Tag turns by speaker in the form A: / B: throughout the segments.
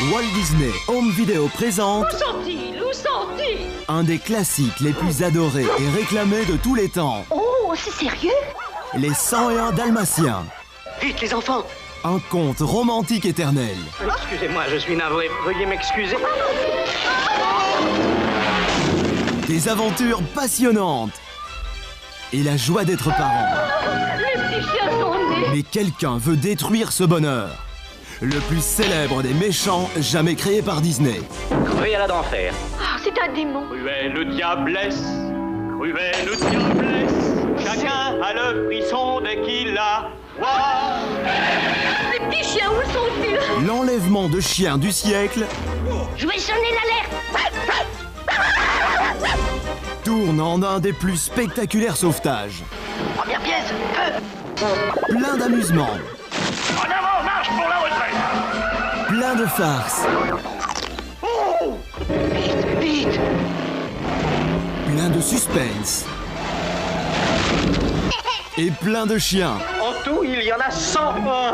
A: Walt Disney Home Video présente...
B: Où sont-ils? Où sont-ils?
A: Un des classiques les plus adorés et réclamés de tous les temps.
B: Oh, c'est sérieux?
A: Les 101 Dalmatiens.
C: Vite, les enfants!
A: Un conte romantique éternel.
C: Excusez-moi, je suis navré. Veuillez m'excuser.
A: Des aventures passionnantes. Et la joie d'être parent.
B: Les petits chiens sont nés.
A: Mais quelqu'un veut détruire ce bonheur. Le plus célèbre des méchants jamais créé par Disney.
C: Cruella d'enfer.
B: Ah, c'est un démon.
D: Cruelle diablesse, cruelle diablesse, chacun a le frisson dès qu'il la voit.
B: Les petits chiens, où sont-ils?
A: L'enlèvement de chiens du siècle
B: Je vais sonner l'alerte.
A: tourne en un des plus spectaculaires sauvetages.
C: Première pièce, feu!
A: Plein d'amusement,
D: En avant, marche pour la retraite.
A: plein de farces,
C: Vite, vite!
A: plein de suspense. Et plein de chiens.
C: En tout, il y en a 101!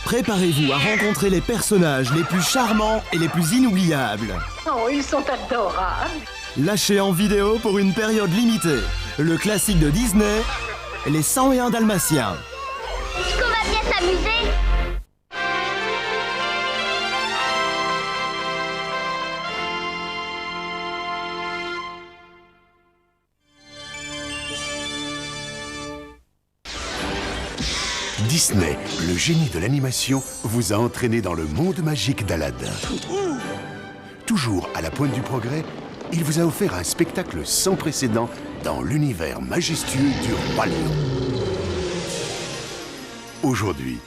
A: Préparez-vous à rencontrer les personnages les plus charmants et les plus inoubliables.
B: Oh, ils sont adorables.
A: Lâché en vidéo pour une période limitée. Le classique de Disney, les 101 Dalmatiens.
E: Est-ce qu'on va bien s'amuser?
F: Disney, le génie de l'animation, vous a entraîné dans le monde magique d'Aladin. Toujours à la pointe du progrès, il vous a offert un spectacle sans précédent dans l'univers majestueux du Roi Lion. Aujourd'hui,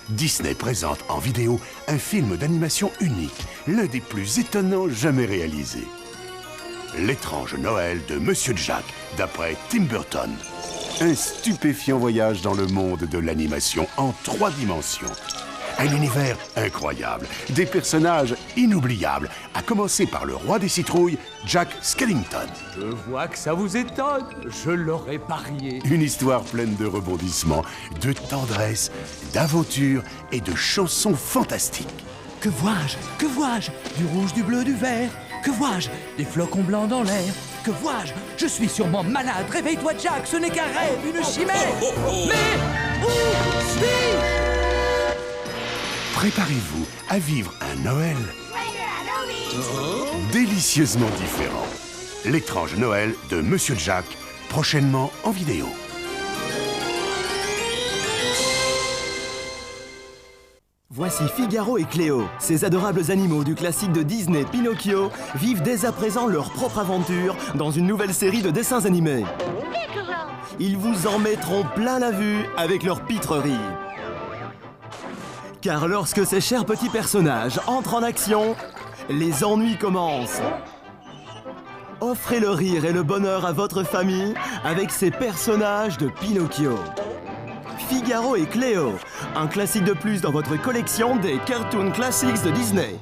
F: Disney présente en vidéo un film d'animation unique, l'un des plus étonnants jamais réalisés. L'étrange Noël de Monsieur Jack, d'après Tim Burton. Un stupéfiant voyage dans le monde de l'animation en 3 dimensions. Un univers incroyable, des personnages inoubliables, à commencer par le roi des citrouilles, Jack Skellington.
G: Je vois que ça vous étonne, je l'aurais parié.
F: Une histoire pleine de rebondissements, de tendresse, d'aventure et de chansons fantastiques.
G: Que vois-je? Que vois-je? Du rouge, du bleu, du vert. Que vois-je? Des flocons blancs dans l'air. Que vois-je? Je suis sûrement malade. Réveille-toi, Jack, ce n'est qu'un rêve, une chimère. Mais où suis-je?
F: Préparez-vous à vivre un Noël délicieusement différent. L'étrange Noël de Monsieur Jack, prochainement en vidéo.
A: Voici Figaro et Cléo. Ces adorables animaux du classique de Disney, Pinocchio, vivent dès à présent leur propre aventure dans une nouvelle série de dessins animés. Ils vous en mettront plein la vue avec leur pitrerie. Car lorsque ces chers petits personnages entrent en action, les ennuis commencent. Offrez le rire et le bonheur à votre famille avec ces personnages de Pinocchio. Figaro et Cléo, un classique de plus dans votre collection des Cartoon Classics de Disney.